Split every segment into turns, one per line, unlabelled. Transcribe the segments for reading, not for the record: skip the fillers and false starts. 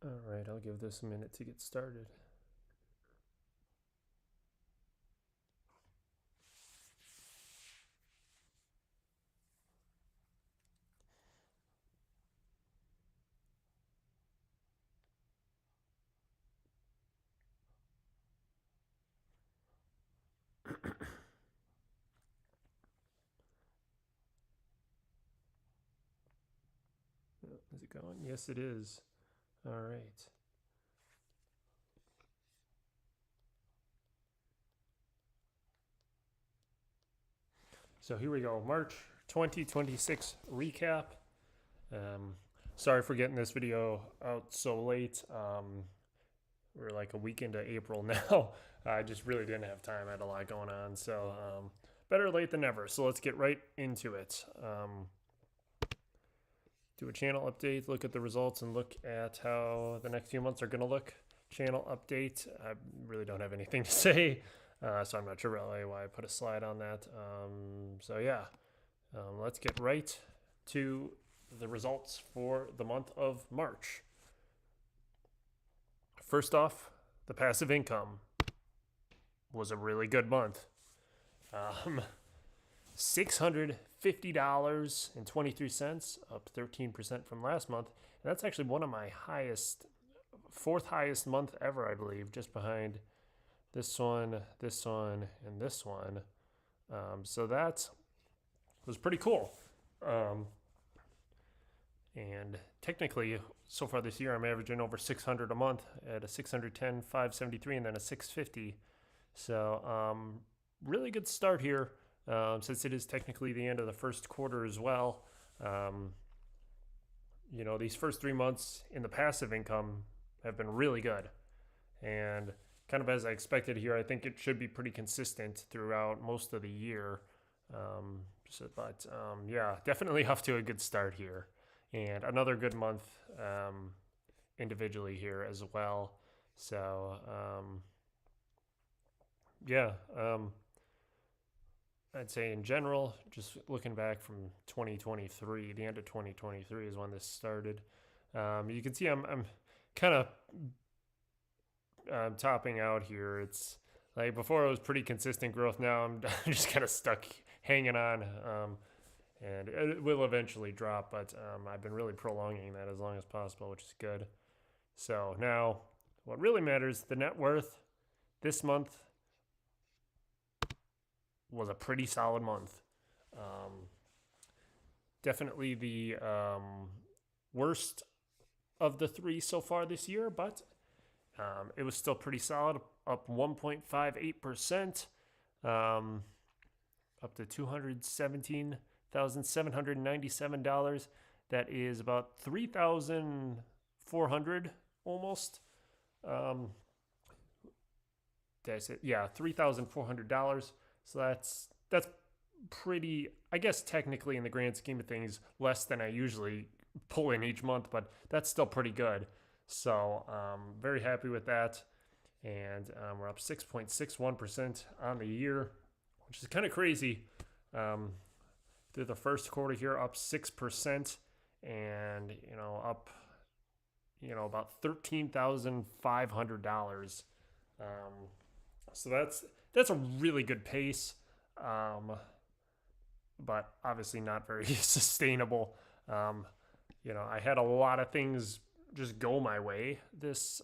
All right, I'll give this a minute to get started. Is it going? Yes, it is. All right. So here we go. March 2026 recap. Um, Sorry for getting this video out so late. We're like a week into April now. I just really didn't have time. I had a lot going on. So better late than never. So let's get right into it. Do a channel update, look at the results, and look at how the next few months are going to look. Channel update. I really don't have anything to say, so I'm not sure really why I put a slide on that. So yeah, let's get right to the results for the month of March. First off, the passive income was a really good month. $650.23, up 13% from last month. And that's actually one of my highest, fourth highest month ever, I believe, just behind this one, and this one. So that was pretty cool. And technically, so far this year, I'm averaging over 600 a month at a 610, 573, and then a 650. So, really good start here, since it is technically the end of the first quarter as well. Um, these first 3 months in the passive income have been really good. And kind of as I expected here, I think it should be pretty consistent throughout most of the year. Yeah, definitely off to a good start here. And another good month individually here as well. So, yeah, I'd say in general, just looking back from 2023, the end of 2023 is when this started. You can see I'm kind of topping out here. It's like before it was pretty consistent growth. Now I'm just kind of stuck hanging on, and it will eventually drop. But I've been really prolonging that as long as possible, which is good. So now, what really matters, the net worth this month was a pretty solid month. Um, Definitely the worst of the three so far this year, but it was still pretty solid, up 1.58%, um, up to $217,797. That is about 3,400 almost. Um, that's it. Yeah, $3,400. So that's pretty, I guess technically in the grand scheme of things, less than I usually pull in each month, but that's still pretty good. So very happy with that. And we're up 6.61% on the year, which is kind of crazy. Um, Through the first quarter here, up 6%, and up about $13,500. Um, so that's a really good pace. Um, but obviously not very sustainable. Um, I had a lot of things just go my way this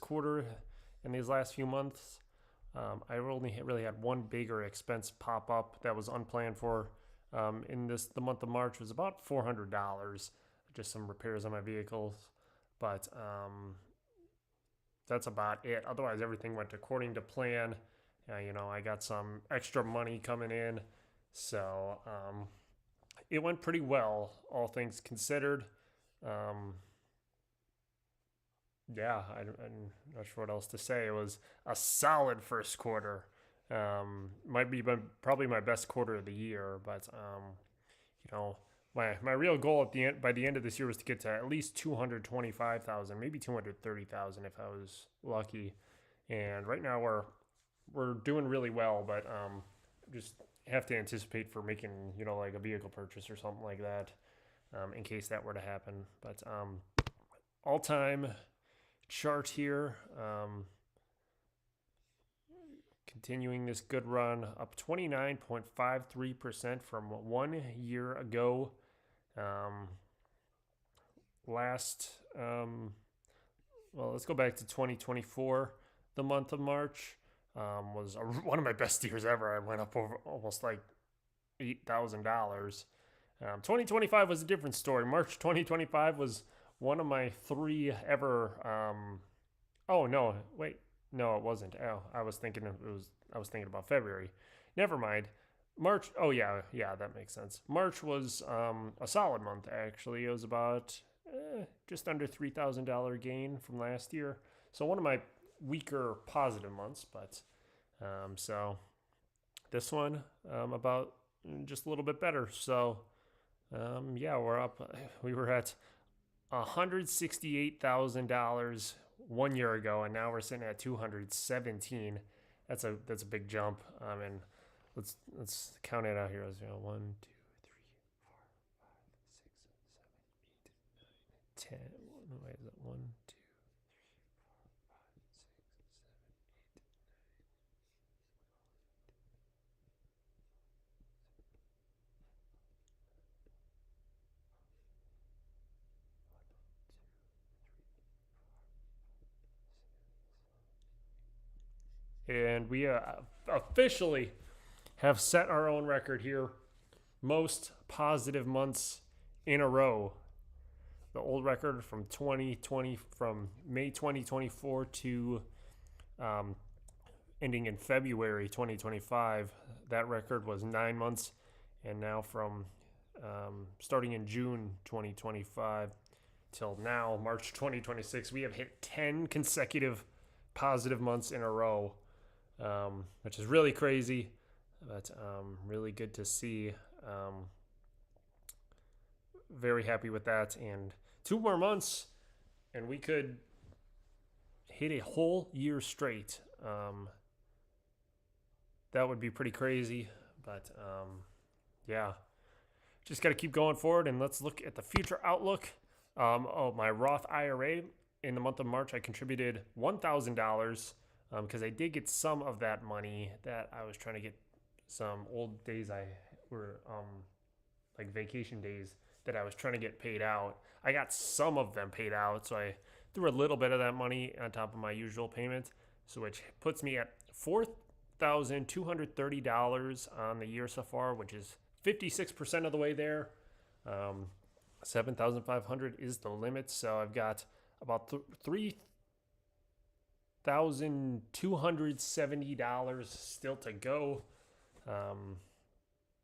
quarter and these last few months. I only really had one bigger expense pop up that was unplanned for in the month of March. It was about $400, just some repairs on my vehicles, but that's about it. Otherwise, everything went according to plan. I got some extra money coming in, so it went pretty well, all things considered. Um, yeah, I'm not sure what else to say. It was a solid first quarter. Might be probably my best quarter of the year, but you know, my real goal at the end by the end of this year was to get to at least 225,000, maybe 230,000 if I was lucky. And right now we're doing really well, but just have to anticipate for making like a vehicle purchase or something like that. in case that were to happen. But all-time chart here, continuing this good run, up 29.53% from 1 year ago. Let's go back to 2024. The month of March was one of my best years ever. I went up over almost like $8,000. 2025 was a different story. March 2025 was one of my 3 ever. Oh no, wait, no, it wasn't. Oh, I was thinking about February. Never mind. March. Oh yeah, that makes sense. March was a solid month actually. It was about just under $3,000 gain from last year. So one of my weaker positive months, but so this one about just a little bit better. So we're up. We were at $168,000 1 year ago, and now we're sitting at 217. That's a big jump. And let's count it out here. 1, 2, 3, 4, 5, 6, 7, 8, 9, 10. Wait, is it 1, 2? And we officially have set our own record here. Most positive months in a row. The old record from May 2024 to ending in February 2025, that record was 9 months. And now from starting in June 2025 till now, March 2026, we have hit 10 consecutive positive months in a row. Which is really crazy, but really good to see. Very happy with that. And 2 more months, and we could hit a whole year straight. That would be pretty crazy, but just got to keep going forward. And let's look at the future outlook. My Roth IRA, in the month of March, I contributed $1,000. Because I did get some of that money that I was trying to get some old days like vacation days that I was trying to get paid out. I got some of them paid out, so I threw a little bit of that money on top of my usual payment, so which puts me at $4,230 on the year so far, which is 56% of the way there. 7,500 is the limit, so I've got about $3,270 still to go.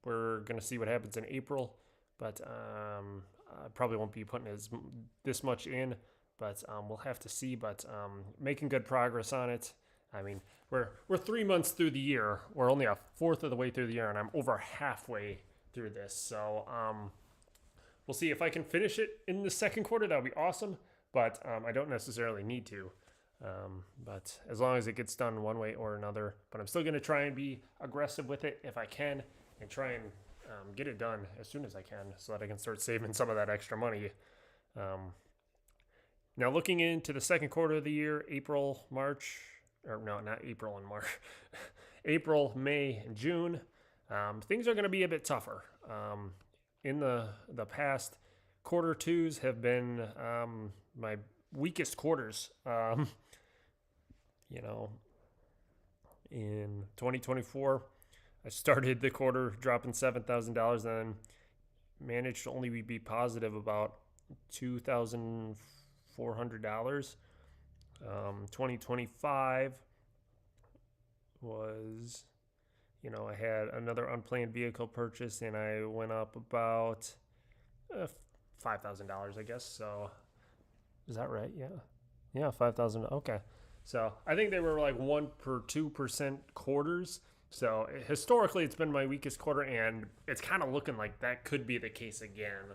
We're gonna see what happens in April, but I probably won't be putting this much in, but we'll have to see. But making good progress on it. I mean, we're 3 months through the year. We're only a fourth of the way through the year, and I'm over halfway through this. So we'll see if I can finish it in the second quarter. That would be awesome, but I don't necessarily need to. But as long as it gets done one way or another, but I'm still going to try and be aggressive with it if I can, and try and get it done as soon as I can so that I can start saving some of that extra money. Now looking into the second quarter of the year, April, March, or no, not April and March, April, May, and June, things are going to be a bit tougher. In the past, quarter twos have been my weakest quarters. In 2024, I started the quarter dropping $7,000, and managed to only be positive about $2,400. 2025 was, I had another unplanned vehicle purchase, and I went up about $5,000, I guess. So is that right? Yeah, 5,000. Okay. So I think they were like 1% per 2% quarters. So historically, it's been my weakest quarter, and it's kind of looking like that could be the case again.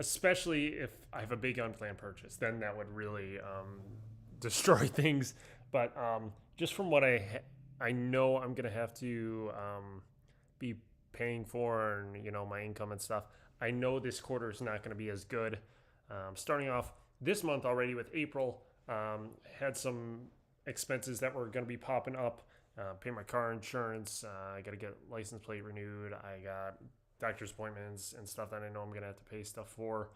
Especially if I have a big unplanned purchase, then that would really destroy things. But just from what I know, I'm gonna have to be paying for and, my income and stuff, I know this quarter is not going to be as good. Starting off this month already with April, had some expenses that were going to be popping up. Pay my car insurance. I got to get license plate renewed. I got doctor's appointments and stuff that I know I'm going to have to pay stuff for.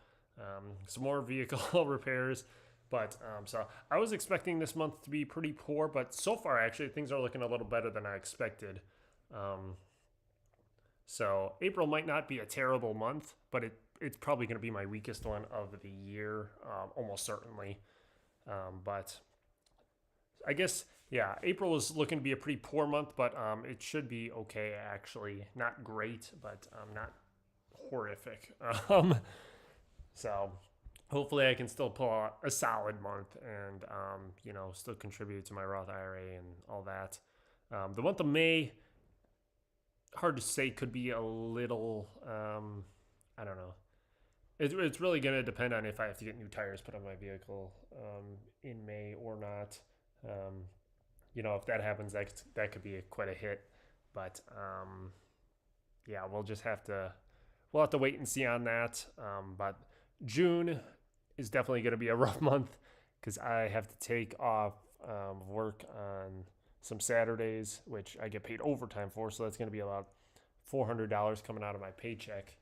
Some more vehicle repairs. But so I was expecting this month to be pretty poor, but so far actually things are looking a little better than I expected. So April might not be a terrible month, but it's probably going to be my weakest one of the year, almost certainly. But I guess, yeah, April is looking to be a pretty poor month, but it should be okay actually. Not great, but not horrific. So hopefully I can still pull out a solid month and, still contribute to my Roth IRA and all that. The month of May, hard to say, could be a little, I don't know. It's really going to depend on if I have to get new tires put on my vehicle in May or not. If that happens, that could be quite a hit. But yeah, we'll have to wait and see on that. But June is definitely going to be a rough month because I have to take off work on some Saturdays, which I get paid overtime for. So that's going to be about $400 coming out of my paycheck.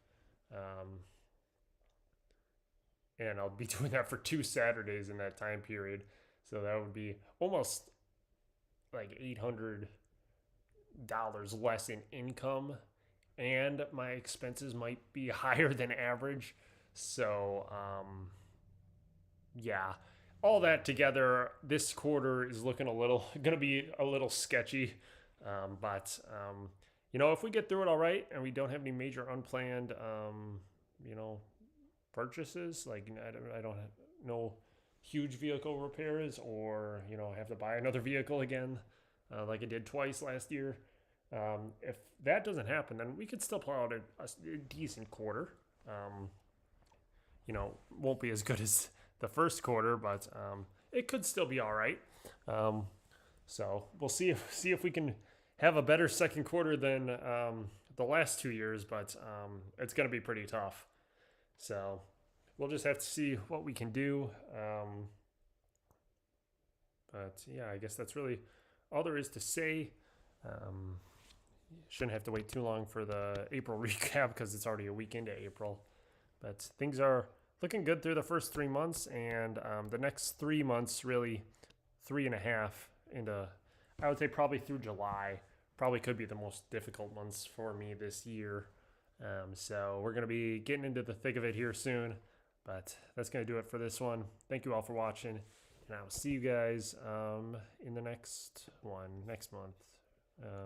And I'll be doing that for 2 Saturdays in that time period. So that would be almost like $800 less in income. And my expenses might be higher than average. So, yeah, all that together, this quarter is looking going to be a little sketchy. But if we get through it all right and we don't have any major unplanned, purchases, like I don't have no huge vehicle repairs or, have to buy another vehicle again, like I did twice last year. If that doesn't happen, then we could still pull out a decent quarter. Won't be as good as the first quarter, but it could still be all right. So we'll see if we can have a better second quarter than the last 2 years, but it's going to be pretty tough. So we'll just have to see what we can do. But yeah, I guess that's really all there is to say. Shouldn't have to wait too long for the April recap because it's already a week into April. But things are looking good through the first 3 months, and the next 3 months, really 3.5 into, I would say probably through July, probably could be the most difficult months for me this year. So we're going to be getting into the thick of it here soon, but that's going to do it for this one. Thank you all for watching, and I will see you guys in the next one next month.